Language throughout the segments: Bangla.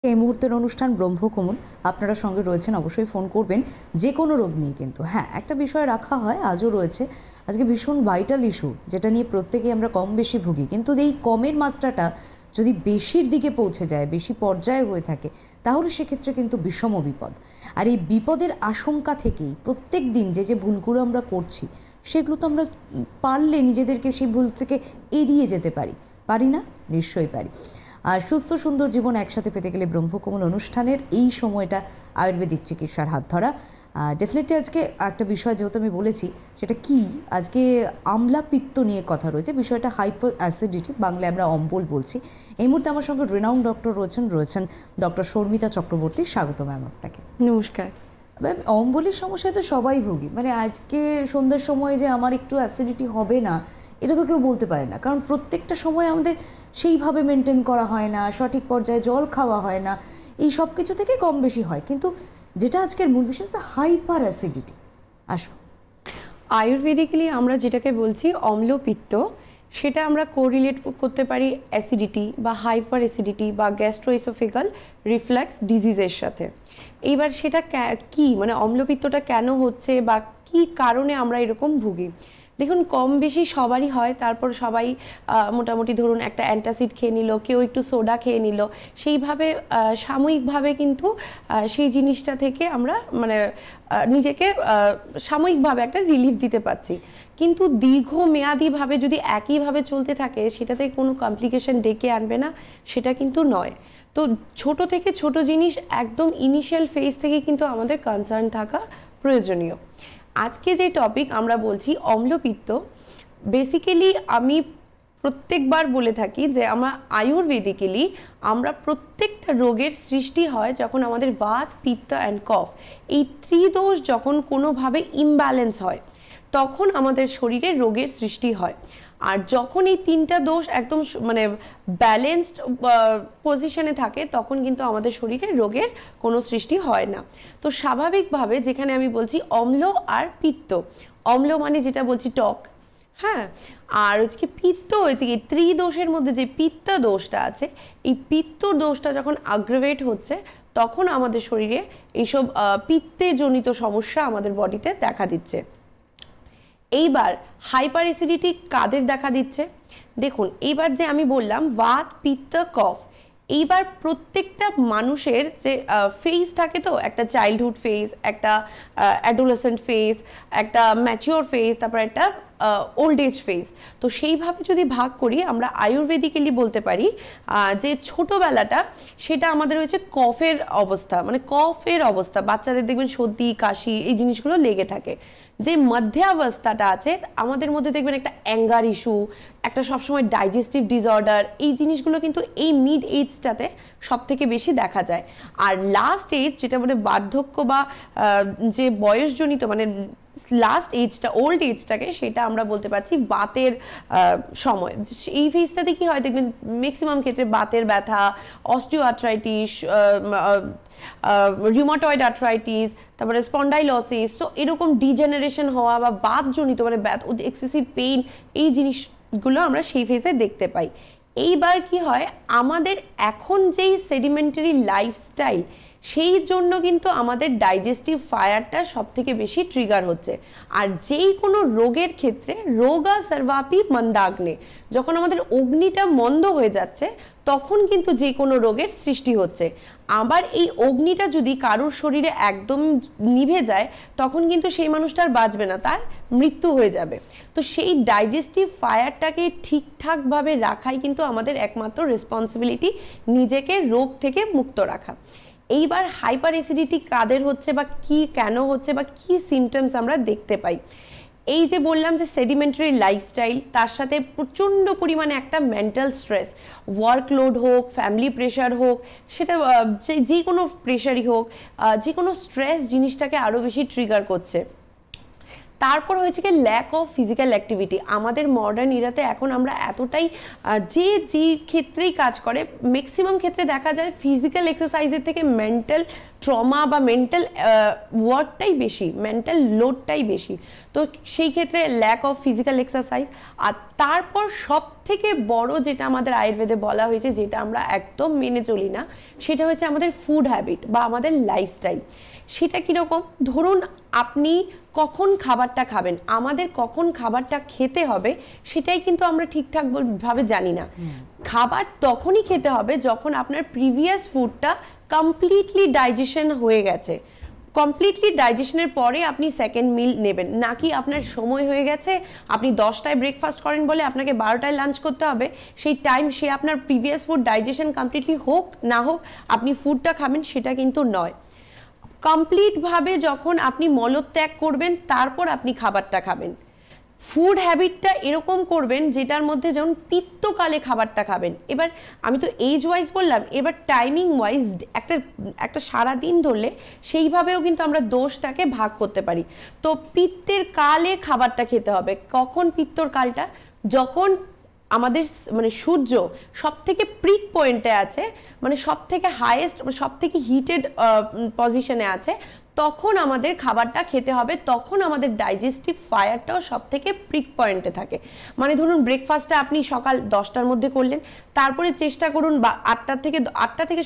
এই মুহূর্তের অনুষ্ঠান ব্রহ্মকমল। আপনারা সঙ্গে রয়েছেন, অবশ্যই ফোন করবেন যে কোনো রোগ নিয়ে। কিন্তু হ্যাঁ, একটা বিষয় রাখা হয়, আজও রয়েছে, আজকে ভীষণ ভাইটাল ইস্যু, যেটা নিয়ে প্রত্যেকেই আমরা কম বেশি ভুগি। কিন্তু এই কমের মাত্রাটা যদি বেশির দিকে পৌঁছে যায়, বেশি পর্যায়ে হয়ে থাকে, তাহলে সেক্ষেত্রে কিন্তু বিষম বিপদ। আর এই বিপদের আশঙ্কা থেকেই প্রত্যেক দিন যে ভুলগুলো আমরা করছি, সেগুলো তো আমরা পারলে নিজেদেরকে সেই ভুল থেকে এড়িয়ে যেতে পারি না? নিশ্চয়ই পারি। আর সুস্থ সুন্দর জীবন একসাথে পেতে গেলে ব্রহ্মকমল অনুষ্ঠানের এই সময়টা আয়ুর্বেদিক চিকিৎসার হাত ধরা। ডেফিনেটলি আজকে একটা বিষয় যেহেতু আমি বলেছি, সেটা কি, আজকে আমলা পিত্ত নিয়ে কথা রয়েছে। বিষয়টা হাইপার অ্যাসিডিটি, বাংলায় আমরা অম্বল বলছি। এই মুহূর্তে আমার সঙ্গে রেনাউন্ড ডক্টর রয়েছেন ডক্টর শর্মিতা চক্রবর্তী। স্বাগত ম্যাম আপনাকে। নমস্কার ম্যাম, অম্বলের সমস্যায় তো সবাই ভুগি। মানে আজকে সন্ধ্যার সময় যে আমার একটু অ্যাসিডিটি হবে না, এটা তো কেউ বলতে পারে না, কারণ প্রত্যেকটা সময় আমাদের সেইভাবে মেনটেন করা হয় না, সঠিক পর্যায়ে জল খাওয়া হয় না, এই সব কিছু থেকে কম বেশি হয়। কিন্তু যেটা আজকের মূল বিষয়, হাইপার অ্যাসিডিটি। আসবো আয়ুর্বেদিক্যালি আমরা যেটাকে বলছি অম্লপিত্ত, সেটা আমরা কোরিলেট করতে পারি অ্যাসিডিটি বা হাইপার অ্যাসিডিটি বা গ্যাস্ট্রোএসোফেগাল রিফ্লাক্স ডিজিজের সাথে। এইবার সেটা কি, মানে অম্লপিত্তটা কেন হচ্ছে বা কি কারণে আমরা এরকম ভুগি। দেখুন, কম বেশি সবারই হয়। তারপর সবাই মোটামুটি ধরুন একটা অ্যান্টাসিড খেয়ে নিল, কেউ একটু সোডা খেয়ে নিল, সেইভাবে সাময়িকভাবে কিন্তু সেই জিনিসটা থেকে আমরা মানে নিজেকে সাময়িকভাবে একটা রিলিফ দিতে পারছি। কিন্তু দীর্ঘমেয়াদীভাবে যদি একইভাবে চলতে থাকে, সেটাতে কোনো কমপ্লিকেশন ডেকে আনবে না, সেটা কিন্তু নয়। তো ছোট থেকে ছোট জিনিস একদম ইনিশিয়াল ফেজ থেকে কিন্তু আমাদের কনসার্ন থাকা প্রয়োজনীয়। আজকে যে টপিক আমরা বলছি অম্লপিত্ত, বেসিক্যালি আমি প্রত্যেকবার বলে থাকি যে আমরা আয়ুর্বেদিক্যালি আমরা প্রত্যেকটা রোগের সৃষ্টি হয় যখন আমাদের বাত, পিত্ত অ্যান্ড কফ, এই ত্রিদোষ যখন কোনোভাবে ইমব্যালেন্স হয়, তখন আমাদের শরীরে রোগের সৃষ্টি হয়। আর যখন এই তিনটা দোষ একদম মানে ব্যালেন্সড পজিশনে থাকে, তখন কিন্তু আমাদের শরীরে রোগের কোনো সৃষ্টি হয় না। তো স্বাভাবিকভাবে যেখানে আমি বলছি অম্ল আর পিত্ত, অম্ল মানে যেটা বলছি টক, হ্যাঁ, আর হচ্ছে কি পিত্ত হয়েছে কি ত্রিদোষের মধ্যে যে পিত্ত দোষটা আছে, এই পিত্ত দোষটা যখন আগ্রাভেট হচ্ছে, তখন আমাদের শরীরে এইসব পিত্তে জনিত সমস্যা আমাদের বডিতে দেখা দিচ্ছে। এইবার হাইপার অ্যাসিডিটি কাদের দেখা দিচ্ছে? দেখুন, এইবার যে আমি বললাম বাত, পিত্ত, কফ, এইবার প্রত্যেকটা মানুষের যে ফেজ থাকে, তো একটা চাইল্ডহুড ফেজ, একটা অ্যাডোলেসেন্ট ফেজ, একটা ম্যাচিওর ফেজ, তারপর একটা ওল্ড এজ ফেজ। তো সেইভাবে যদি ভাগ করি, আমরা আয়ুর্বেদিক্যালি বলতে পারি যে ছোটোবেলাটা সেটা আমাদের হচ্ছে কফের অবস্থা, মানে কফের অবস্থা, বাচ্চাদের দেখবেন সর্দি কাশি এই জিনিসগুলো লেগে থাকে। যে মধ্যাবস্থাটা আছে আমাদের মধ্যে দেখবেন একটা অ্যাঙ্গার ইস্যু, একটা সবসময় ডাইজেস্টিভ ডিসঅর্ডার, এই জিনিসগুলো কিন্তু এই মিড এজটাতে সব থেকে বেশি দেখা যায়। আর লাস্ট এজ যেটা মানে বার্ধক্য বা যে বয়সজনিত মানে লাস্ট এজটা, ওল্ড এজটাকে, সেটা আমরা বলতে পারছি বাতের সময়। এই ফেজটাতে কি হয় দেখবেন ম্যাক্সিমাম ক্ষেত্রে বাতের ব্যথা, অস্টিও আর্থ্রাইটিস, রিউমাটয়েড আর্থ্রাইটিস, তারপরে স্পন্ডাইলসিস, তো এরকম ডিজেনারেশন হওয়া বা বাতজনিত মানে এক্সেসিভ পেইন, এই জিনিসগুলো আমরা সেই ফেজে দেখতে পাই। এইবার কি হয়, আমাদের এখন যেই সেডিমেন্টারি লাইফস্টাইল, সেই জন্য কিন্তু আমাদের ডাইজেস্টিভ ফায়ারটা সব থেকে বেশি ট্রিগার হচ্ছে। আর যেই কোনো রোগের ক্ষেত্রে রোগা সর্বাপি মন্দাগ্নে, যখন আমাদের অগ্নিটা মন্দ হয়ে যাচ্ছে, তখন কিন্তু যে কোনো রোগের সৃষ্টি হচ্ছে। আবার এই অগ্নিটা যদি কারোর শরীরে একদম নিভে যায়, তখন কিন্তু সেই মানুষটা আর বাঁচবে না, তার মৃত্যু হয়ে যাবে। তো সেই ডাইজেস্টিভ ফায়ারটাকে ঠিকঠাকভাবে রাখাই কিন্তু আমাদের একমাত্র রেসপন্সিবিলিটি, নিজেকে রোগ থেকে মুক্ত রাখা। এইবার হাইপার অ্যাসিডিটি কাদের হচ্ছে বা কি কেন হচ্ছে বা কি সিমটমস আমরা দেখতে পাই? এই যে বললাম যে সেডিমেন্টারি লাইফস্টাইল, তার সাথে প্রচণ্ড পরিমাণে একটা মেন্টাল স্ট্রেস, ওয়ার্কলোড হোক, ফ্যামিলি প্রেশার হোক, সেটা যে কোনো প্রেশারই হোক, যে কোনো স্ট্রেস জিনিসটাকে আরও বেশি ট্রিগার করছে। তারপর হয়েছে কি ল্যাক অফ ফিজিক্যাল অ্যাক্টিভিটি। আমাদের মডার্ন ইরাতে এখন আমরা এতটাই যে ক্ষেত্রেই কাজ করে, ম্যাক্সিমাম ক্ষেত্রে দেখা যায় ফিজিক্যাল এক্সারসাইজের থেকে মেন্টাল ট্রমা বা মেন্টাল ওয়ার্কটাই বেশি, মেন্টাল লোডটাই বেশি। তো তো সেই ক্ষেত্রে ল্যাক অফ ফিজিক্যাল এক্সারসাইজ। আর তারপর সব থেকে বড় যেটা আমাদের আয়ুর্বেদে বলা হয়েছে, যেটা আমরা একদম মেনে চলি না, সেটা হচ্ছে আমাদের ফুড হ্যাবিট বা আমাদের লাইফস্টাইল। সেটা কীরকম, ধরুন আপনি কখন খাবারটা খাবেন, আমাদের কখন খাবারটা খেতে হবে সেটাই কিন্তু আমরা ঠিকঠাক ভাবে জানি না। খাবার তখনই খেতে হবে যখন আপনার প্রিভিয়াস ফুডটা কমপ্লিটলি ডাইজেশন হয়ে গেছে। কমপ্লিটলি ডাইজেশনের পরে আপনি সেকেন্ড মিল নেবেন, নাকি আপনার সময় হয়ে গেছে, আপনি 10টায় ব্রেকফাস্ট করেন বলে আপনাকে 12টায় লাঞ্চ করতে হবে, সেই টাইম সে আপনার প্রিভিয়াস ফুড ডাইজেশন কমপ্লিটলি হোক না হোক আপনি ফুডটা খাবেন, সেটা কিন্তু নয়। কমপ্লিটভাবে যখন আপনি মলত্যাগ করবেন তারপর আপনি খাবারটা খাবেন। ফুড হ্যাবিটটা এরকম করবেন যেটার মধ্যে যেমন পিত্তকালে খাবারটা খাবেন। এবার আমি তো এজ ওয়াইজ বললাম, এবার টাইমিং ওয়াইজ একটা সারাদিন ধরলে সেইভাবেও কিন্তু আমরা দোষটাকে ভাগ করতে পারি। তো পিত্তের কালে খাবারটা খেতে হবে। কখন পিত্তর কালটা, যখন আমাদের মানে সূর্য সব থেকে প্রিক পয়েন্টে আছে, মানে সব থেকে হাইয়েস্ট, সব থেকে হিটেড পজিশনে আছে, তখন আমাদের খাবারটা খেতে হবে। তখন আমাদের ডাইজেস্টিভ ফায়ারটাও সব থেকে প্রিক পয়েন্টে থাকে। মানে ধরুন ব্রেকফাস্টটা আপনি সকাল 10টার মধ্যে করলেন, তারপরে চেষ্টা করুন বা 8টা থেকে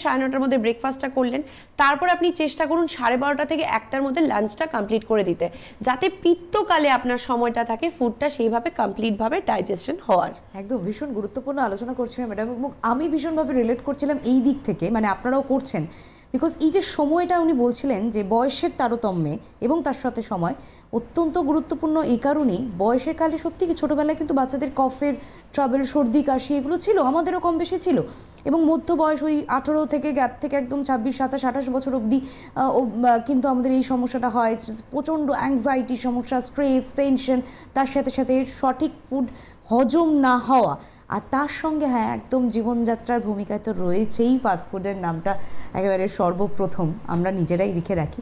9:30 মধ্যে ব্রেকফাস্টটা করলেন, তারপর আপনি চেষ্টা করুন 12:30 থেকে 1টার মধ্যে লাঞ্চটা কমপ্লিট করে দিতে, যাতে পিত্তকালে আপনার সময়টা থাকে ফুডটা সেইভাবে কমপ্লিটভাবে ডাইজেশন হওয়ার। একদম ভীষণ গুরুত্বপূর্ণ আলোচনা করছিলেন ম্যাডাম, এবং আমি ভীষণভাবে রিলেট করছিলাম এই দিক থেকে, মানে আপনারাও করছেন, বিকজ এই যে সময়টা উনি বলছিলেন যে বয়সের তারতম্যে এবং তার সাথে সময় অত্যন্ত গুরুত্বপূর্ণ। এই কারণেই বয়সের কালে সত্যি কি ছোটোবেলায় কিন্তু বাচ্চাদের কফের ট্রাবেল, সর্দি, কাশি এগুলো ছিল, আমাদেরও কম বেশি ছিল, এবং মধ্য বয়স ওই 18 থেকে গ্যাপ থেকে একদম 26, 27, 28 বছর অবধি কিন্তু আমাদের এই সমস্যাটা হয়। প্রচণ্ড অ্যাংজাইটি সমস্যা, স্ট্রেস, টেনশন, তার সাথে সাথে সঠিক ফুড হজম না হওয়া, আর তার সঙ্গে হ্যাঁ একদম জীবনযাত্রার ভূমিকায় তো রয়েছেই ফাস্টফুডের নামটা একেবারে সর্বপ্রথম আমরা নিজেরাই লিখে রাখি।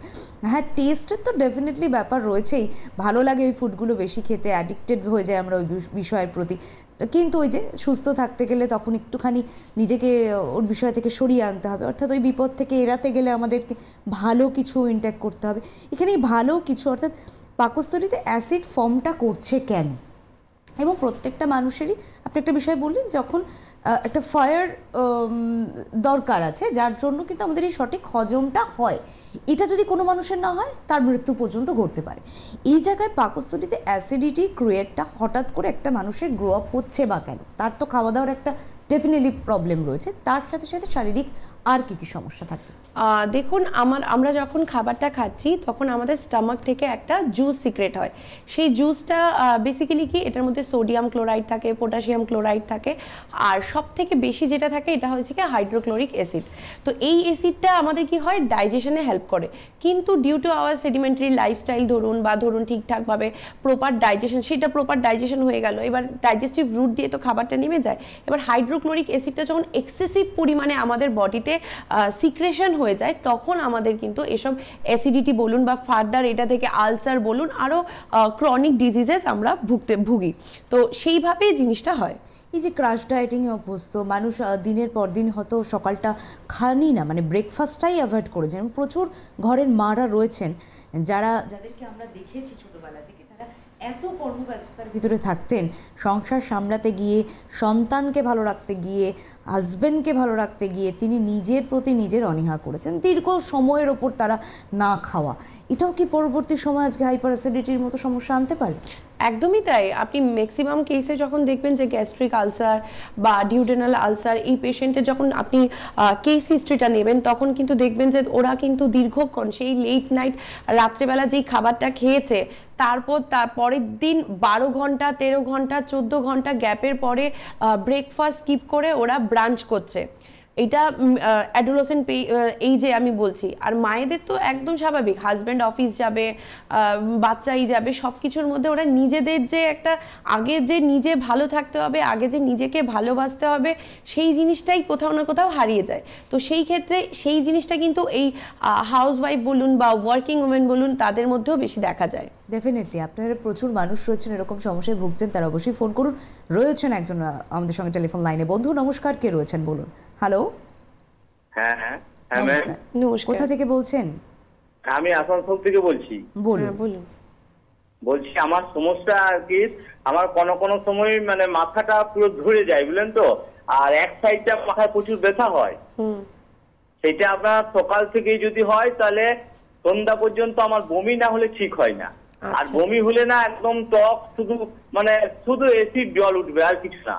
হ্যাঁ, টেস্টের তো ডেফিনেটলি ব্যাপার রয়েছেই, ভালো লাগে ওই ফুডগুলো বেশি খেতে, অ্যাডিক্টেড হয়ে যায় আমরা ওই বিষয়ের প্রতি, কিন্তু ওই যে সুস্থ থাকতে গেলে তখন একটুখানি নিজেকে ওর বিষয় থেকে সরিয়ে আনতে হবে, অর্থাৎ ওই বিপদ থেকে এড়াতে গেলে আমাদেরকে ভালো কিছু ইনটেক করতে হবে। এখানে ভালো কিছু অর্থাৎ পাকস্থলীতে অ্যাসিড ফর্মটা করছে কেন, এবং প্রত্যেকটা মানুষেরই আপনি একটা বিষয় বললেন, যখন একটা ফায়ার দরকার আছে যার জন্য কিন্তু আমাদের এই সঠিক হজমটা হয়, এটা যদি কোনো মানুষের না হয় তার মৃত্যু পর্যন্ত ঘটতে পারে। এই জায়গায় পাকস্থলীতে অ্যাসিডিটি ক্রিয়েটটা হঠাৎ করে একটা মানুষের গ্রো আপ হচ্ছে বা কেন, তার তো খাওয়া দাওয়ার একটা ডেফিনেটলি প্রবলেম রয়েছে, তার সাথে সাথে শারীরিক আর কি কি সমস্যা থাকে? দেখুন, আমরা যখন খাবারটা খাচ্ছি তখন আমাদের স্টমাক থেকে একটা জুস সিক্রেট হয়। সেই জুসটা বেসিক্যালি কি, এটার মধ্যে সোডিয়াম ক্লোরাইড থাকে, পটাশিয়াম ক্লোরাইড থাকে, আর সব থেকে বেশি যেটা থাকে এটা হচ্ছে কি হাইড্রোক্লোরিক অ্যাসিড। তো এই অ্যাসিডটা আমাদের কি হয়, ডাইজেশনে হেল্প করে। কিন্তু due to our sedentary lifestyle ধরুন ঠিকঠাকভাবে প্রপার ডাইজেশন, সেটা প্রপার ডাইজেশন হয়ে গেল, এবার ডাইজেস্টিভ রুট দিয়ে তো খাবারটা নেমে যায়। এবার হাইড্রোক্লোরিক অ্যাসিডটা যখন এক্সেসিভ পরিমাণে আমাদের বডিতে সিক্রেশন হয়ে যায়, তখন আমাদের কিন্তু এসব অ্যাসিডিটি বলুন বা ফার্দার এটা থেকে আলসার বলুন, আরও ক্রনিক ডিজিজেস আমরা ভুগি। তো সেইভাবেই জিনিসটা হয়। এই যে ক্রাশ ডায়েটিংয়ে অভ্যস্ত মানুষ দিনের পর দিন হয়তো সকালটা খানই না, মানে ব্রেকফাস্টটাই অ্যাভয়েড করেছেন, এবং প্রচুর ঘরের মারা রয়েছেন যাদেরকে আমরা দেখেছি ছোটোবেলা থেকে, তারা এত কর্মব্যস্ততার ভিতরে থাকতেন, সংসার সামলাতে গিয়ে, সন্তানকে ভালো রাখতে গিয়ে, হাজব্যান্ডকে ভালো রাখতে গিয়ে তিনি নিজের প্রতি নিজের অনীহা করেছেন, দীর্ঘ সময়ের ওপর তারা না খাওয়া। এটাও কি পরবর্তী সময় আজকে হাইপার অ্যাসিডিটির মতো সমস্যা আনতে পারে? একদমই তাই। আপনি ম্যাক্সিমাম কেসে যখন দেখবেন যে গ্যাস্ট্রিক আলসার বা ডিউডেনাল আলসার, এই পেশেন্টের যখন আপনি কেস হিস্ট্রিটা নেবেন, তখন কিন্তু দেখবেন যে ওরা কিন্তু দীর্ঘক্ষণ সেই লেট নাইট রাত্রেবেলা যেই খাবারটা খেয়েছে, তার পরের দিন 12 ঘন্টা, 13 ঘন্টা, 14 ঘন্টা গ্যাপের পরে ব্রেকফাস্ট স্কিপ করে ওরা ব্রাঞ্চ করছে। এটা অ্যাডোলেসেন্ট এইজে আমি বলছি। আর মায়েদের তো একদম স্বাভাবিক, হাজব্যান্ড অফিস যাবে, বাচ্চাই যাবে, সব কিছুর মধ্যে ওরা নিজেদের যে একটা আগে যে নিজে ভালো থাকতে হবে, আগে যে নিজেকে ভালোবাসতে হবে, সেই জিনিসটাই কোথাও না কোথাও হারিয়ে যায়। তো সেই ক্ষেত্রে সেই জিনিসটা কিন্তু এই হাউসওয়াইফ বলুন বা ওয়ার্কিং ওমেন বলুন, তাদের মধ্যেও বেশি দেখা যায়। ডেফিনেটলি আপনারা প্রচুর মানুষ রয়েছেন এরকম সমস্যায় ভুগছেন, তারা অবশ্যই ফোন করুন। রয়েছেন একজন আমাদের সঙ্গে টেলিফোন লাইনে। বন্ধু নমস্কার, কে রয়েছেন বলুন? হ্যালো। হ্যাঁ হ্যাঁ নমস্কার। কোথা থেকে বলছেন? আমি আসানসোল থেকে বলছি। বলুন। বলুন। বলছি আমার সমস্যা আর কি, আমার কোনো কোনো সময় মানে মাথাটা পুরো ধরে যায় বুঝলেন তো, আর এক সাইডটা মাথায় প্রচুর ব্যথা হয়। সেটা আপনার সকাল থেকে যদি হয় তাহলে সন্ধ্যা পর্যন্ত আমার বমি না হলে ঠিক হয় না। আর বমি হলে না একদম টক, শুধু মানে শুধু এসিড জল উঠবে আর কিছু না।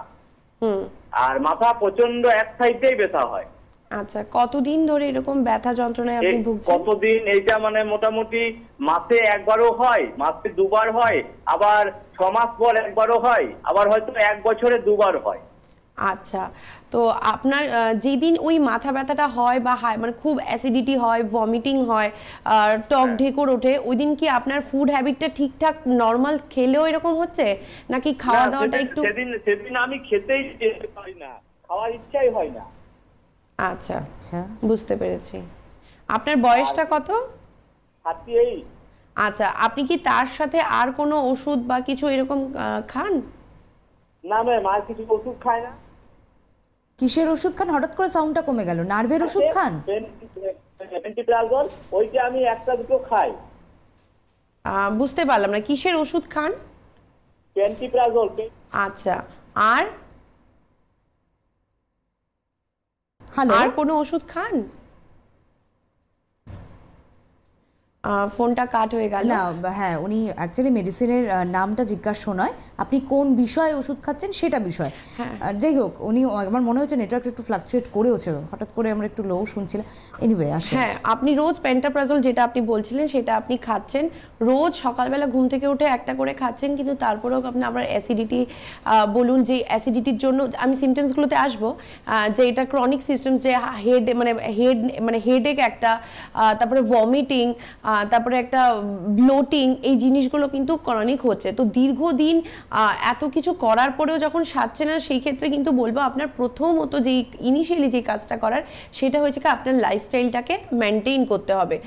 আর মাথা প্রচন্ড এক সাইডেই ব্যথা হয়। আচ্ছা, কতদিন ধরে এরকম ব্যথা যন্ত্রণায় আপনি ভুগছেন? কতদিন, এইটা মানে মোটামুটি মাসে একবারও হয়, মাসে দুবার হয়, আবার 6 মাস পর একবারও হয়, আবার হয়তো 1 বছরে 2 বার হয়। আচ্ছা, তো আপনার যেদিন ওই মাথা ব্যথাটা হয় বা মানে খুব অ্যাসিডিটি হয়, ভমিটিং হয়, টক ঢেকুর ওঠে, ওই দিন কি আপনার ফুড হ্যাবিটটা ঠিকঠাক নর্মাল খেলেও এরকম হচ্ছে, নাকি খাওয়া দাওয়াটা একটু? সেদিন আমি খেতেই যেতে পারি না, খাওয়ার ইচ্ছাই হয় না। আচ্ছা আচ্ছা, বুঝতে পেরেছি। আপনার বয়সটা কত? 38। আচ্ছা, আপনি কি তার সাথে আর কোনো ওষুধ বা কিছু এরকম খান? না ম্যাম, আর কিছু ওষুধ খাই না। কিসের ওষুধ খান? হঠাৎ করে সাউন্ডটা কমে গেল। নার্ভের ওষুধ খান? পেন্টিপ্রাজল, ওইটা আমি একটা দুটো খাই। বুঝতে পারলাম না, কিসের ওষুধ খান? পেন্টিপ্রাজল। আচ্ছা, আর হ্যালো, আর কোনো ওষুধ খান? ফোনটা কাট হয়ে গেল। না, হ্যাঁ, উনি অ্যাকচুয়ালি মেডিসিনের নামটা জিজ্ঞাসা নয়, আপনি কোন বিষয়ে ওষুধ খাচ্ছেন সেটা বিষয়। যাই হোক, উনি, আমার মনে হচ্ছে নেটওয়ার্ক একটু ফ্লাকচুয়েট করেওছে, হঠাৎ করে আমরা একটু লো শুনছিলাম। এনিওয়ে, আসলে হ্যাঁ, আপনি রোজ পেন্টাপ্রাজল যেটা আপনি বলছিলেন সেটা আপনি খাচ্ছেন, রোজ সকালবেলা ঘুম থেকে উঠে একটা করে খাচ্ছেন, কিন্তু তারপরেও আপনি আবার অ্যাসিডিটি বলুন, যে অ্যাসিডিটির জন্য আমি সিমটমসগুলোতে আসবো, যে এটা ক্রনিক সিস্টেম, যে হেডেক একটা, তারপরে ভমিটিং, তারপরে একটা ব্লোটিং, এই জিনিসগুলো কিন্তু ক্রনিক হচ্ছে। তো দীর্ঘদিন এত কিছু করার পরেও যখন সারছে না, সেই ক্ষেত্রে কিন্তু বলবো আপনার প্রথমত যেই ইনিশিয়ালি যে কাজটা করার, সেটা হয়েছে কি আপনার লাইফস্টাইলটাকে মেনটেন করতে হবে।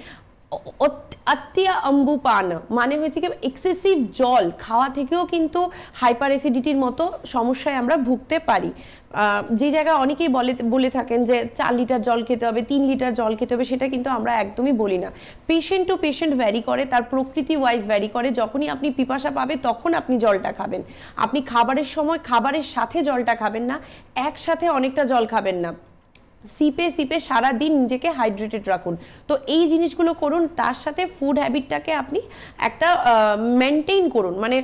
অত্যা অম্বুপান মানে হয়েছে কি এক্সেসিভ জল খাওয়া থেকেও কিন্তু হাইপার অ্যাসিডিটির মতো সমস্যায় আমরা ভুগতে পারি। যে জায়গায় অনেকেই বলে থাকেন যে 4 লিটার জল খেতে হবে, 3 লিটার জল খেতে হবে, সেটা কিন্তু আমরা একদমই বলি না। পেশেন্ট টু পেশেন্ট ভ্যারি করে, তার প্রকৃতি ওয়াইজ ভ্যারি করে। যখনই আপনি পিপাসা পাবে তখন আপনি জলটা খাবেন। আপনি খাবারের সময় খাবারের সাথে জলটা খাবেন না, একসাথে অনেকটা জল খাবেন না, সিপে সিপে সারাদিন নিজেকে হাইড্রেটেড রাখুন। তো এই জিনিসগুলো করুন, তার সাথে ফুড হ্যাবিটটাকে আপনি একটা মেনটেন করুন। মানে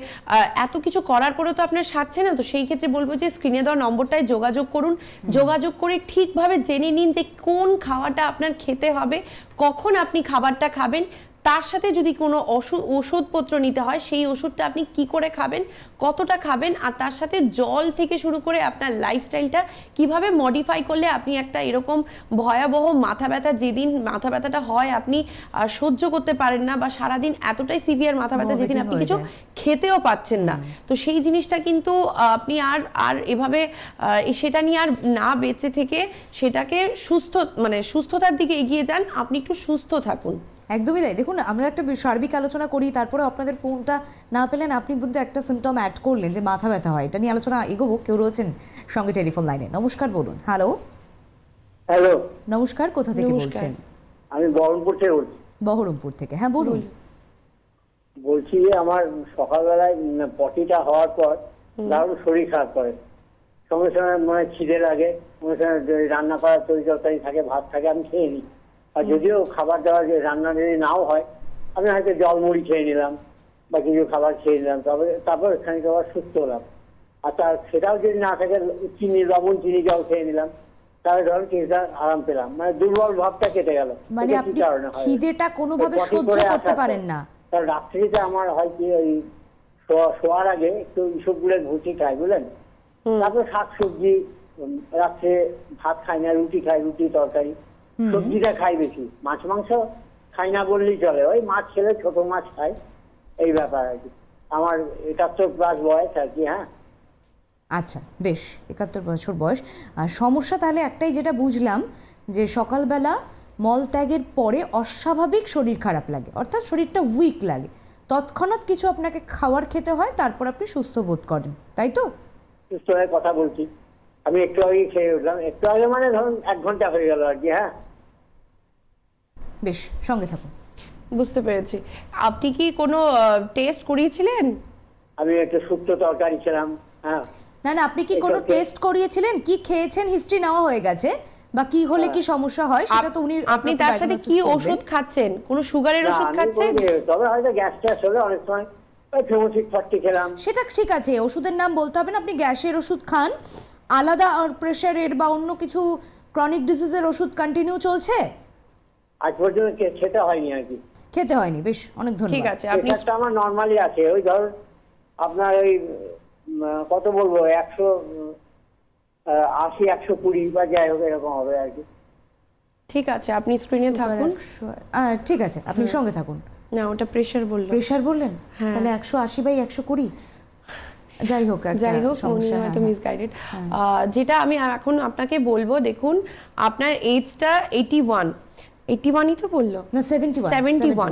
এত কিছু করার পরেও তো আপনার সারছে না, তো সেই ক্ষেত্রে বলবো যে স্ক্রিনে দেওয়া নম্বরটায় যোগাযোগ করুন। যোগাযোগ করে ঠিকভাবে জেনে নিন যে কোন খাওয়াটা আপনার খেতে হবে, কখন আপনি খাবারটা খাবেন, তার সাথে যদি কোনো ওষুধপত্র নিতে হয় সেই ওষুধটা আপনি কি করে খাবেন, কতটা খাবেন, আর তার সাথে জল থেকে শুরু করে আপনার লাইফস্টাইলটা কিভাবে মডিফাই করলে আপনি একটা এরকম ভয়াবহ মাথা ব্যথা, যেদিন মাথা ব্যথাটা হয় আপনি সহ্য করতে পারেন না, বা সারাদিন এতটাই সিভিয়ার মাথা ব্যথা যেদিন আপনি কিছু খেতেও পাচ্ছেন না, তো সেই জিনিসটা কিন্তু আপনি আর এভাবে সেটা নিয়ে আর না বেঁচে থেকে সেটাকে সুস্থতার দিকে এগিয়ে যান। আপনি একটু সুস্থ থাকুন। একদমই তাই। দেখুন, আমরা একটা সার্বিক আলোচনা করি, তারপরে আপনাদের ফোনটা না পেলেন, আপনি কিন্তু একটা সিমটম অ্যাড করলেন যে মাথা ব্যথা হয়। এটা নিয়ে আলোচনা এগোবো। কেউ রয়েছেন সঙ্গে টেলিফোন লাইনে। নমস্কার, বলুন। হ্যালো। হ্যালো, নমস্কার, কোথা থেকে বলছেন? আমি বহরমপুর থেকে বলছি। বহরমপুর থেকে, হ্যাঁ বলুন। বলছি যে আমার সকালবেলায় পটিটা হওয়ার পর দারুণ শরীর খারাপ করে, সঙ্গে সঙ্গে মানে খিদে লাগে, সঙ্গে সঙ্গে রান্না করা তরকারি থাকে, ভাত থাকে, আমি খেয়ে নিই। আর যদিও খাবার দাবার রান্না যদি নাও হয়, আমি হয়তো জল মুড়ি খেয়ে নিলাম বা কিছু খাবার খেয়ে নিলাম, তারপর খানিক আবার সুস্থ হলাম। আর সেটাও যদি না থাকে, লবণ চিনি জল খেয়ে নিলাম, তাহলে ধরুন কিছুটা আরাম পেলাম, মানে দুর্বল ভাবটা কেটে গেল। মানে আপনি খিদেটা কোনোভাবে সহ্য করতে পারেন না? তার রাত্রিতে আমার হয় কি, ওই শোয়ার আগে একটু ইসবগুলের ভুচি খাই, বুঝলেন, তারপর শাকসবজি, রাত্রে ভাত খাই না, রুটি খাই, রুটি তরকারি, সবজিটা খাই বেশি, মাছ মাংস খাই না বললেই চলে, ওই মাছ খেলে ছোট মাছ খাই, এই ব্যাপার আর কি। আমার 71+ বয়স আর কি। হ্যাঁ, আচ্ছা, বেশ, 71 বছর বয়স। আর সমস্যা তাহলে একটাই, যেটা বুঝলাম, যে সকালবেলা মলত্যাগের পরে অস্বাভাবিক শরীর খারাপ লাগে, অর্থাৎ শরীরটা উইক লাগে, তৎক্ষণাৎ কিছু আপনাকে খাবার খেতে হয়, তারপর আপনি সুস্থ বোধ করেন, তাই তো? সুস্থ হয়ে কথা বলছি, আমি একটু আগে খেয়ে উঠলাম, একটু আগে মানে ধরুন 1 ঘন্টা হয়ে গেল আর কি। হ্যাঁ, বেশ, সঙ্গে থাকুন। বুঝতে পেরেছি। আপনি কি কোনো টেস্ট করিয়েছিলেন? আমি একটা শুক্তো তরকারি খেলাম। হ্যাঁ, না না, আপনি কি কোনো টেস্ট করিয়েছিলেন? কি খেয়েছেন হিস্ট্রি নেওয়া হয়ে গেছে, বা কি হলে কি সমস্যা হয় সেটা তো উনি আপনি তার সাথে কি ওষুধ খাচ্ছেন? কোনো সুগারের ওষুধ খাচ্ছেন? তবে হয়তো গ্যাস ট্যাস হলে অনেক সময় ফেমোসিক 40 খেলাম। সেটা ঠিক আছে, ওষুধের নাম বলতে হবে না। আপনি গ্যাসের ওষুধ খান, আলাদা আর প্রেশারের বা অন্য কিছু ক্রনিক ডিজিজের ওষুধ কন্টিনিউ চলছে? আজ পর্যন্ত খেতে হয়নি আর কি। খেতে হয়নি, বেশ, অনেক ধন্যবাদ। ঠিক আছে, আপনি প্রেশারটা আমার নরমালি আছে, ওই ধরুন আপনার ওই কত বলবো 180 120 বা যাই হোক এরকম হবে আর কি। ঠিক আছে, আপনি স্ক্রিনে থাকুন। ঠিক আছে, আপনি সঙ্গে থাকুন। না, ওটা প্রেশার বললো। প্রেশার বললেন? তাহলে 180/120। যাই হোক, উনি হয়তো মিসগাইডেড। যেটা আমি এখন আপনাকে বলবো, দেখুন আপনার এজটা 81ই তো বললো না 71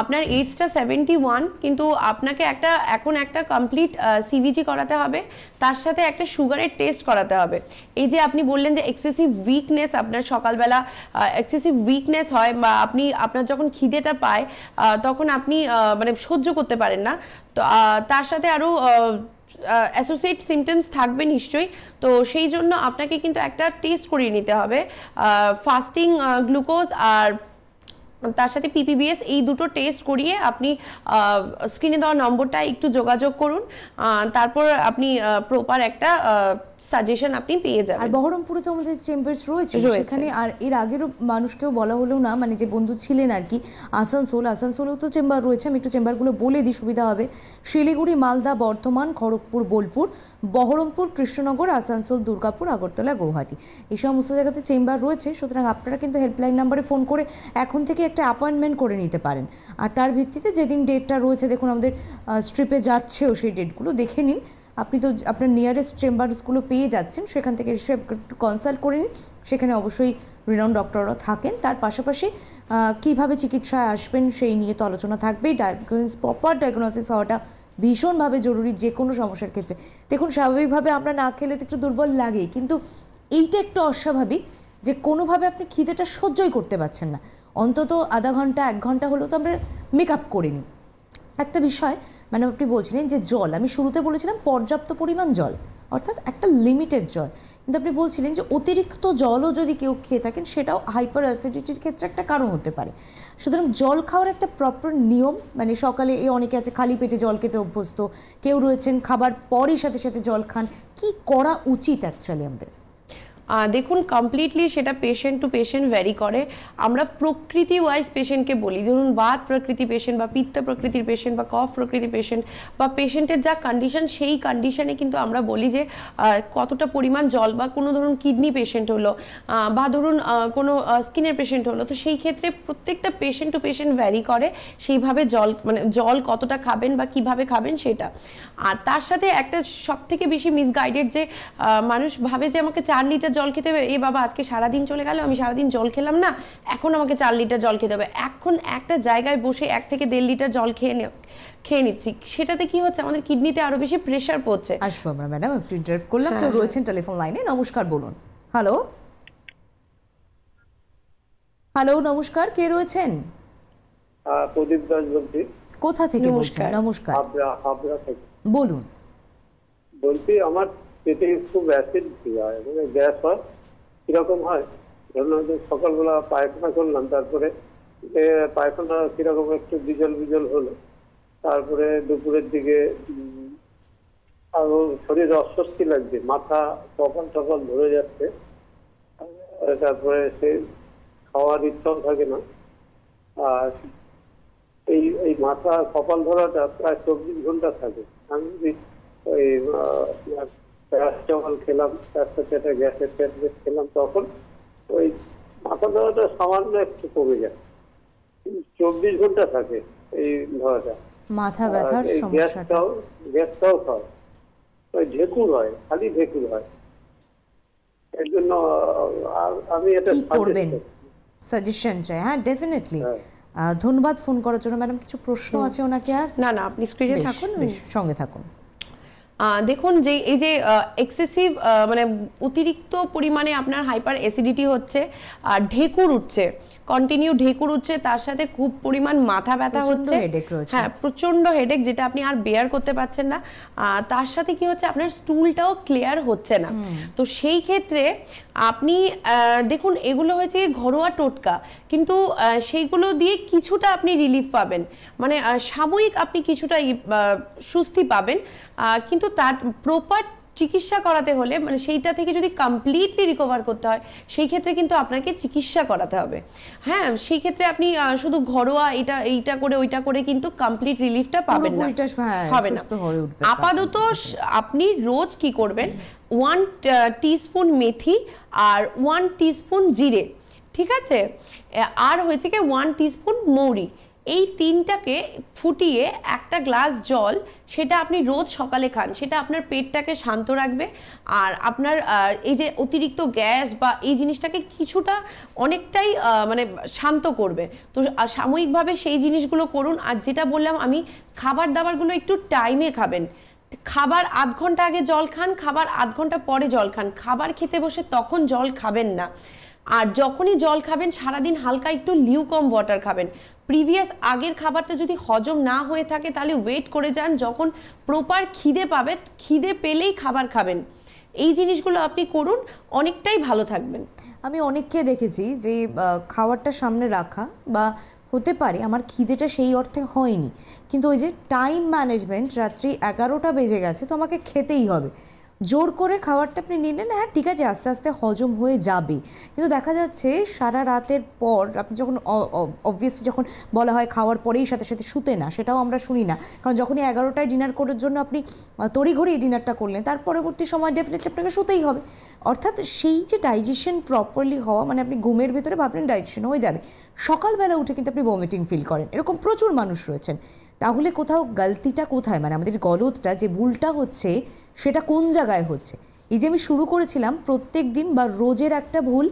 আপনার এজটা 71, কিন্তু আপনাকে এখন একটা কমপ্লিট সিভিজি করাতে হবে, তার সাথে একটা সুগারের টেস্ট করাতে হবে। এই যে আপনি বললেন যে এক্সেসিভ উইকনেস, আপনার সকালবেলা এক্সেসিভ উইকনেস হয়, বা আপনার যখন খিদেটা পায় তখন আপনি মানে সহ্য করতে পারেন না, তো তার সাথে আরও অ্যাসোসিয়েট সিমটমস থাকবে নিশ্চয়ই। তো সেই জন্য আপনাকে কিন্তু একটা টেস্ট করিয়ে নিতে হবে, ফাস্টিং গ্লুকোজ আর তার সাথে পিপিবিএস, এই দুটো টেস্ট করিয়ে আপনি স্ক্রিনে দেওয়া নম্বরটা একটু যোগাযোগ করুন, তারপর আপনি প্রপার একটা সাজেশন আপনি পেয়ে যাবেন। আর বহরমপুরে তো আমাদের চেম্বার্স রয়েছে সেখানে, আর এর আগেরও মানুষকেও বলা হলেও না, মানে যে বন্ধু ছিলেন আর কি, আসানসোলেও তো চেম্বার রয়েছে। আমি একটু চেম্বারগুলো বলে দিই, সুবিধা হবে। শিলিগুড়ি, মালদা, বর্ধমান, খড়গপুর, বোলপুর, বহরমপুর, কৃষ্ণনগর, আসানসোল, দুর্গাপুর, আগরতলা, গৌহাটি, এই সমস্ত জায়গাতে চেম্বার রয়েছে। সুতরাং আপনারা কিন্তু হেল্পলাইন নাম্বারে ফোন করে এখন থেকে একটা অ্যাপয়েন্টমেন্ট করে নিতে পারেন, আর তার ভিত্তিতে যেদিন ডেটটা রয়েছে, দেখুন আমাদের স্ট্রিপে যাচ্ছেও, সেই ডেটগুলো দেখে নিন। আপনি তো আপনার নিয়ারেস্ট চেম্বারসগুলো পেয়ে যাচ্ছেন, সেখান থেকে এসে একটু কনসাল্ট করে নিন। সেখানে অবশ্যই রিনাউন্ড ডক্টররা থাকেন। তার পাশাপাশি কীভাবে চিকিৎসায় আসবেন সেই নিয়ে তো আলোচনা থাকবেই। প্রপার ডায়াগনোসিস হওয়াটা ভীষণভাবে জরুরি যে কোনো সমস্যার ক্ষেত্রে। দেখুন, স্বাভাবিকভাবে আমরা না খেলে তো একটু দুর্বল লাগেই, কিন্তু এইটা একটু অস্বাভাবিক যে কোনোভাবে আপনি খিদেটা সহ্যই করতে পারছেন না। অন্তত আধা ঘন্টা 1 ঘন্টা হলেও তো আমরা মেক আপ করে নিই। একটা বিষয়, মানে আপনি বলছিলেন যে জল, আমি শুরুতে বলেছিলাম পর্যাপ্ত পরিমাণ জল, অর্থাৎ একটা লিমিটেড জল, কিন্তু আপনি বলছিলেন যে অতিরিক্ত জলও যদি কেউ খেয়ে থাকেন সেটাও হাইপার অ্যাসিডিটির ক্ষেত্রে একটা কারণ হতে পারে। সুতরাং জল খাওয়ার একটা প্রপার নিয়ম, মানে সকালে অনেকে আছে খালি পেটে জল খেতে অভ্যস্ত, কেউ রয়েছেন খাবার পরই সাথে সাথে জল খান। কি করা উচিত অ্যাকচুয়ালি আমাদের? দেখুন, কমপ্লিটলি সেটা পেশেন্ট টু পেশেন্ট ভ্যারি করে। আমরা প্রকৃতি ওয়াইজ পেশেন্টকে বলি, ধরুন বাত প্রকৃতি পেশেন্ট বা পিত্ত প্রকৃতির পেশেন্ট বা কফ প্রকৃতি পেশেন্ট, বা পেশেন্টের যা কন্ডিশন সেই কন্ডিশনে কিন্তু আমরা বলি যে কতটা পরিমাণ জল, বা কোনো ধরুন কিডনি পেশেন্ট হলো, বা ধরুন কোনো স্কিনের পেশেন্ট হলো, তো সেই ক্ষেত্রে প্রত্যেকটা পেশেন্ট টু পেশেন্ট ভ্যারি করে সেইভাবে জল কতটা খাবেন বা কিভাবে খাবেন সেটা। আর তার সাথে একটা সবথেকে বেশি মিসগাইডেড যে মানুষ ভাবে যে আমাকে 4 লিটার জল খেতে হবে, এ বাবা আজকে সারাদিন চলে গেল, আমি সারাদিন জল খেলাম না, এখন আমাকে 4 লিটার জল খেতে হবে। এখন একটা জায়গায় বসে 1 থেকে 1.5 লিটার জল খেয়ে নিচ্ছি, সেটাতে কি হচ্ছে, আমাদের কিডনিতে আরো বেশি প্রেশার পড়ছে। আসবো আমরা, ম্যাডাম একটু ইন্টারাপ্ট করলাম। কেউ রয়েছেন টেলিফোন লাইনে। নমস্কার, বলুন। হ্যালো হ্যালো, নমস্কার, কে রয়েছেন? প্রদীপ দাস বলছি। কোথা থেকে বলছেন? নমস্কার, হাবড়া থেকে বলুন। বলছি, আমার পেটে খুব অ্যাসিড হয়, মানে গ্যাস হয়। কিরকম হয়, ধরুন হয়তো সকালবেলা পায়খানা করলাম, তারপরে পায়খানা কিরকম একটু বিজল হলো, তারপরে দুপুরের দিকে আরো শরীরে অস্বস্তি লাগছে, মাথা সকাল ধরে যাচ্ছে, তারপরে সে খাওয়ার ইচ্ছাও থাকে না। আর এই মাথা কপাল ধরাটা প্রায় 24 ঘন্টা থাকে। আমি যদি ওই প্যারাসিটামল খেলাম, তার সাথে একটা গ্যাসের ট্যাবলেট খেলাম, তখন ওই মাথা ধরাটা সামান্য একটু কমে যায়। 24 ঘন্টা থাকে এই ধরাটা। মাথা ব্যথার সমস্যাটা, গ্যাসটাও হয়, ওই ঢেকুর হয়, খালি ঢেকুর হয়। এর জন্য আমি এটা কি করবেন সাজেশন চাই। হ্যাঁ, ডেফিনেটলি। ধন্যবাদ ফোন করার জন্য। ম্যাডাম, কিছু প্রশ্ন আছে ওনাকে? আর না, আপনি স্ক্রিনে থাকুন, সঙ্গে থাকুন। দেখুন যে এই যে এক্সেসিভ মানে অতিরিক্ত পরিমাণে আপনার হাইপার অ্যাসিডিটি হচ্ছে, ঢেকুর উঠছে, কন্টিনিউ ঢেকুর উঠছে, তার সাথে খুব পরিমাণ মাথা ব্যথা হচ্ছে, হ্যাঁ প্রচন্ড হেডেক যেটা আপনি আর বেয়ার করতে পারছেন না, তার সাথে কি হচ্ছে আপনার স্টুলটাও ক্লিয়ার হচ্ছে না। তো সেই ক্ষেত্রে আপনি দেখুন এগুলো হয়েছে ঘরোয়া টোটকা, কিন্তু সেইগুলো দিয়ে কিছুটা আপনি রিলিফ পাবেন, মানে সাময়িক আপনি কিছুটা স্বস্তি পাবেন, কিন্তু তার প্রপার চিকিৎসা করাতে হলে মানে সেইটা থেকে যদি কমপ্লিটলি রিকভার করতে হয় সেই ক্ষেত্রে কিন্তু আপনাকে চিকিৎসা করাতে হবে। হ্যাঁ, সেই ক্ষেত্রে আপনি শুধু ঘরোয়া এইটা করে ওইটা করে কিন্তু কমপ্লিট রিলিফটা পাবেন না, হবে না। আপাতত আপনি রোজ কি করবেন, 1 টিস্পুন মেথি আর 1 টিস্পুন জিরে, ঠিক আছে, আর হয়েছে কি 1 টিস্পুন মৌরি, এই তিনটাকে ফুটিয়ে একটা গ্লাস জল সেটা আপনি রোজ সকালে খান, সেটা আপনার পেটটাকে শান্ত রাখবে আর আপনার এই যে অতিরিক্ত গ্যাস বা এই জিনিসটাকে কিছুটা অনেকটাই মানে শান্ত করবে। তো সাময়িকভাবে সেই জিনিসগুলো করুন। আর যেটা বললাম আমি, খাবার দাবারগুলো একটু টাইমে খাবেন, খাবার আধ ঘন্টা আগে জল খান, খাবার আধ ঘন্টা পরে জল খান, খাবার খেতে বসে তখন জল খাবেন না। আর যখনই জল খাবেন সারাদিন হালকা একটু লিউকম ওয়াটার খাবেন। প্রিভিয়াস আগের খাবারটা যদি হজম না হয়ে থাকে তাহলে ওয়েট করে যান, যখন প্রপার খিদে পাবে, খিদে পেলেই খাবার খাবেন। এই জিনিসগুলো আপনি করুন, অনেকটাই ভালো থাকবেন। আমি অনেককে দেখেছি যে খাবারটা সামনে রাখা বা হতে পারে আমার খিদেটা সেই অর্থে হয়নি, কিন্তু ওই যে টাইম ম্যানেজমেন্ট, রাত্রি 11টা বেজে গেছে তো আমাকে খেতেই হবে, জোর করে খাবারটা আপনি নিলেন, হ্যাঁ ঠিক আছে আস্তে আস্তে হজম হয়ে যাবে, কিন্তু দেখা যাচ্ছে সারা রাতের পর আপনি যখন অবভিয়াসলি যখন বলা হয় খাওয়ার পরেই সাথে সাথে শুতে না, সেটাও আমরা শুনি না, কারণ যখনই 11টায় ডিনার করার জন্য আপনি তড়িঘড়ি ডিনারটা করলেন তার পরবর্তী সময় ডেফিনেটলি আপনাকে শুতেই হবে। অর্থাৎ সেই যে ডাইজেশন প্রপারলি হওয়া, মানে আপনি ঘুমের ভেতরে ভাবলেন ডাইজেশন হয়ে যাবে, সকালবেলা উঠে কিন্তু আপনি ভমিটিং ফিল করেন, এরকম প্রচুর মানুষ রয়েছেন। তাহলে কোথাও গলতিটা কোথায়, মানে আমাদের গলতটা যে ভুলটা হচ্ছে সেটা কোন জায়গায় হচ্ছে? এই যে আমি শুরু করেছিলাম প্রত্যেক দিন বা রোজের একটা ভুল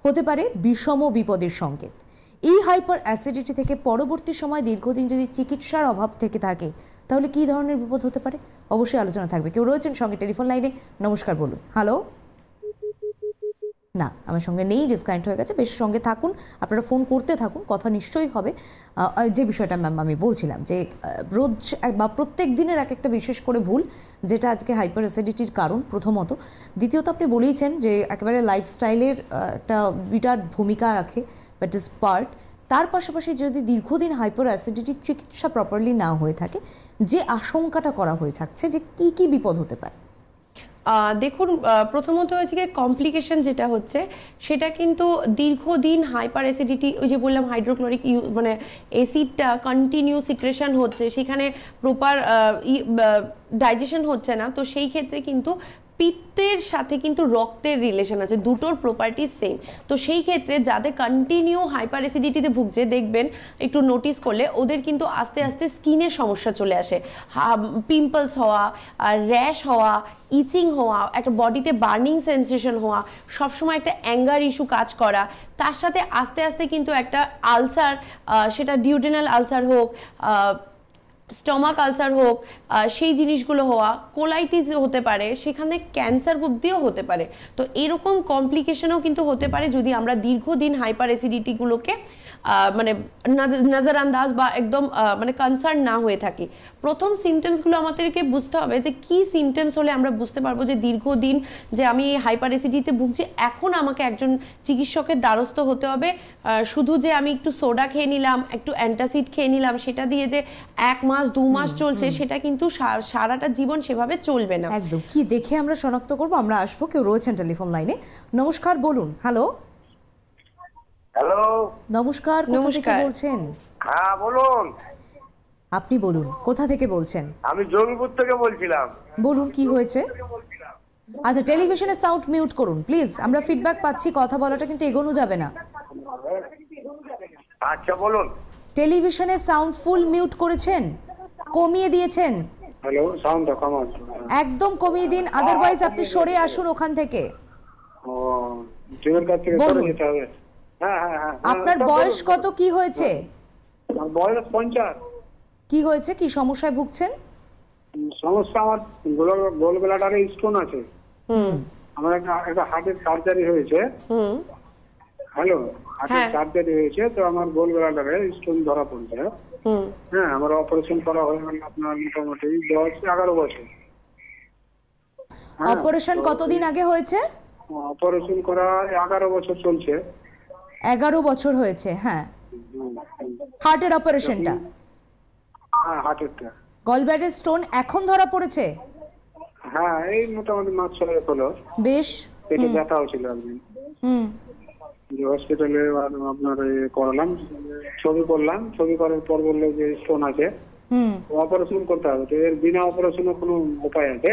হতে পারে বিষম বিপদের সংকেত। এই হাইপার অ্যাসিডিটি থেকে পরবর্তী সময় দীর্ঘদিন যদি চিকিৎসার অভাব থেকে থাকে তাহলে কী ধরনের বিপদ হতে পারে, অবশ্যই আলোচনা থাকবে। কেউ রয়েছেন সঙ্গে টেলিফোন লাইনে, নমস্কার, বলুন। হ্যালো, না আমার সঙ্গে নেই, ডিসকানেক্ট হয়ে গেছে। বেশ সঙ্গে থাকুন, আপনারা ফোন করতে থাকুন, কথা নিশ্চয়ই হবে। যে বিষয়টা ম্যাম আমি বলছিলাম যে রোজ বা প্রত্যেক দিনের এক একটা বিশেষ করে ভুল যেটা আজকে হাইপার অ্যাসিডিটির কারণ প্রথমত। দ্বিতীয়ত আপনি বলেইছেন যে একেবারে লাইফস্টাইলের একটা বিরাট ভূমিকা রাখে, বাট ইজ পার্ট। তার পাশাপাশি যদি দীর্ঘদিন হাইপার অ্যাসিডিটির চিকিৎসা প্রপারলি না হয়ে থাকে, যে আশঙ্কাটা করা হয়ে থাকছে যে কি কি বিপদ হতে পারে? দেখুন, প্রথমত হচ্ছে কি কমপ্লিকেশন যেটা হচ্ছে সেটা কিন্তু দীর্ঘদিন হাইপার অ্যাসিডিটি, ওই যে বললাম হাইড্রোক্লোরিক মানে অ্যাসিডটা কন্টিনিউ সিক্রেশন হচ্ছে, সেখানে প্রপার ডাইজেশন হচ্ছে না, তো সেই ক্ষেত্রে কিন্তু পিত্তের সাথে কিন্তু রক্তের রিলেশন আছে, দুটোর প্রপার্টি সেম। তো সেই ক্ষেত্রে যাদের কন্টিনিউ হাইপার অ্যাসিডিটিতে ভুগছে দেখবেন একটু নোটিস করলে ওদের কিন্তু আস্তে আস্তে স্কিনের সমস্যা চলে আসে, পিম্পলস হওয়া, র্যাশ হওয়া, ইচিং হওয়া, একটা বডিতে বার্নিং সেন্সেশন হওয়া, সবসময় একটা অ্যাঙ্গার ইস্যু কাজ করা, তার সাথে আস্তে আস্তে কিন্তু একটা আলসার, সেটা ডিউডেনাল আলসার হোক, স্টমাক আলসার হোক, সেই জিনিসগুলো হওয়া, কোলাইটিস হতে পারে, সেখানে ক্যান্সার অবধিও হতে পারে। তো এরকম কমপ্লিকেশনও কিন্তু হতে পারে যদি আমরা দীর্ঘদিন হাইপার অ্যাসিডিটিগুলোকে মানে নজরআন্দাজ বা একদম মানে কনসার্ন না হয়ে থাকি। প্রথম সিমটমসগুলো আমাদেরকে বুঝতে হবে যে কি সিমটমস হলে আমরা বুঝতে পারবো যে দীর্ঘদিন যে আমি হাইপার অ্যাসিডিটিতে ভুগছি, এখন আমাকে একজন চিকিৎসকের দ্বারস্থ হতে হবে। শুধু যে আমি একটু সোডা খেয়ে নিলাম, একটু অ্যান্টাসিড খেয়ে নিলাম, সেটা দিয়ে যে 1 মাস 2 মাস চলছে সেটা কিন্তু সারাটা জীবন সেভাবে চলবে না। একদম। কি দেখে আমরা শনাক্ত করব? আমরা আসবো। কেউ রয়েছেন টেলিফোন লাইনে, নমস্কার, বলুন। হ্যালো, হ্যালো, নমস্কার, কোথা থেকে বলছেন? হ্যাঁ বলুন। আপনি বলুন, কোথা থেকে বলছেন? আমি জঙ্গিপুর থেকে বলছিলাম। বলুন কি হয়েছে? আচ্ছা, টেলিভিশনের সাউন্ড মিউট করুন প্লিজ, আমরা ফিডব্যাক পাচ্ছি, কথা বলাটা কিন্তু এগোনো যাবে না। আচ্ছা বলুন। টেলিভিশনের সাউন্ড ফুল মিউট করেছেন, কমিয়ে দিয়েছেন? হ্যালো, সাউন্ডটা কমান। একদম কমিয়ে দিন, আদারওয়াইজ আপনি সরে আসুন ওখান থেকে। ও, টিমের কাছ থেকে সরে যেতে হবে। হ্যাঁ হ্যাঁ হ্যাঁ। আপনার বয়স কত, কি হয়েছে? বয়স 50। কি হয়েছে, কি সমস্যায় ভুগছেন? সমস্যা আমার গোল ব্লাডারে স্টোন আছে। আমার একটা হার্টের সার্জারি হয়েছে। হ্যালো, হার্টের সার্জারি হয়েছে, তো আমার গোল ব্লাডারে স্টোন ধরা পড়েছে। হ্যাঁ, আমার অপারেশন করা হয়ে গেল আপনার মোটামুটি 10-11 বছর। অপারেশন কতদিন আগে হয়েছে? অপারেশন করা 11 বছর চলছে। 11 বছর হয়েছে, হ্যাঁ। হার্টের অপারেশনটা? হ্যাঁ, হার্টেরটা। গলব্লাডার স্টোন এখন ধরা পড়েছে? হ্যাঁ, এই মোটামুটি মাস 6 হলো। বেশ। পেটে ব্যথা হয়েছিল একদিন, হসপিটালে আপনার করালাম, ছবি করলাম। ছবি করার পর বললো যে স্টোন আছে, অপারেশন করতে হবে। তো এর বিনা অপারেশনের কোনো উপায় আছে?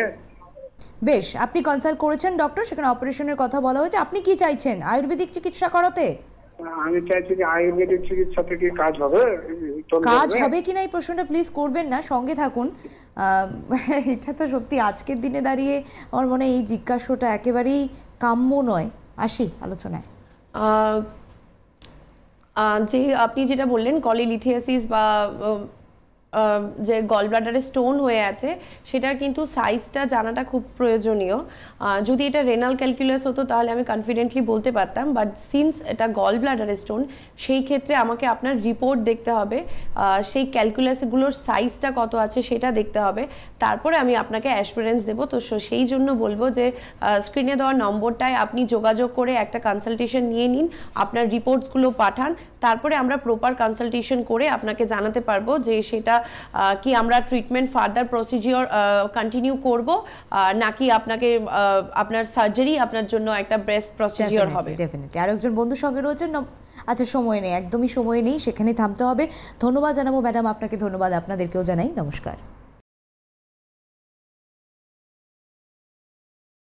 বেশ, আপনি কনসাল্ট করেছেন ডক্টর, সেখানে অপারেশনের কথা বলা হয়েছে। আপনি কি চাইছেন, আয়ুর্বেদিক চিকিৎসা করাতে? আমি চাইছি যে আয়ুর্বেদিক চিকিৎসা থেকে কাজ হবে। কাজ হবে কিনা এই প্রশ্নটা প্লিজ করবেন না, সঙ্গে থাকুন। এটা তো সত্যি আজকের দিনে দাঁড়িয়ে আমার মনে হয় এই জিজ্ঞাসাটা একেবারেই কাম্য নয়। আসি আলোচনায়। যে আপনি যেটা বললেন কলিলিথিয়াসিস বা যে গল ব্লাডারে স্টোন হয়ে আছে, সেটার কিন্তু সাইজটা জানাটা খুব প্রয়োজনীয়। যদি এটা রেনাল ক্যালকুলাস হতো তাহলে আমি কনফিডেন্টলি বলতে পারতাম, বাট সিন্স এটা গল ব্লাডারে স্টোন, সেই ক্ষেত্রে আমাকে আপনার রিপোর্ট দেখতে হবে, সেই ক্যালকুলাসগুলোর সাইজটা কত আছে সেটা দেখতে হবে, তারপরে আমি আপনাকে অ্যাসুরেন্স দেবো। তো সেই জন্য বলবো যে স্ক্রিনে দেওয়া নম্বরটায় আপনি যোগাযোগ করে একটা কনসালটেশন নিয়ে নিন, আপনার রিপোর্টসগুলো পাঠান, তারপরে আমরা প্রপার কনসালটেশন করে আপনাকে জানাতে পারবো যে সেটা কি আমরা ট্রিটমেন্ট ফার্দার প্রসিজিওর কন্টিনিউ করব, নাকি আপনাকে আপনার সার্জারি আপনার জন্য একটা বেস্ট প্রসিজিওর হবে। ডেফিনেটলি। আরেকজন বন্ধু সঙ্গে রয়েছেন। আচ্ছা, সময় নেই, একদমই সময় নেই, সেখানেই থামতে হবে। ধন্যবাদ জানাবো ম্যাডাম আপনাকে, ধন্যবাদ আপনাদেরকেও জানাই, নমস্কার।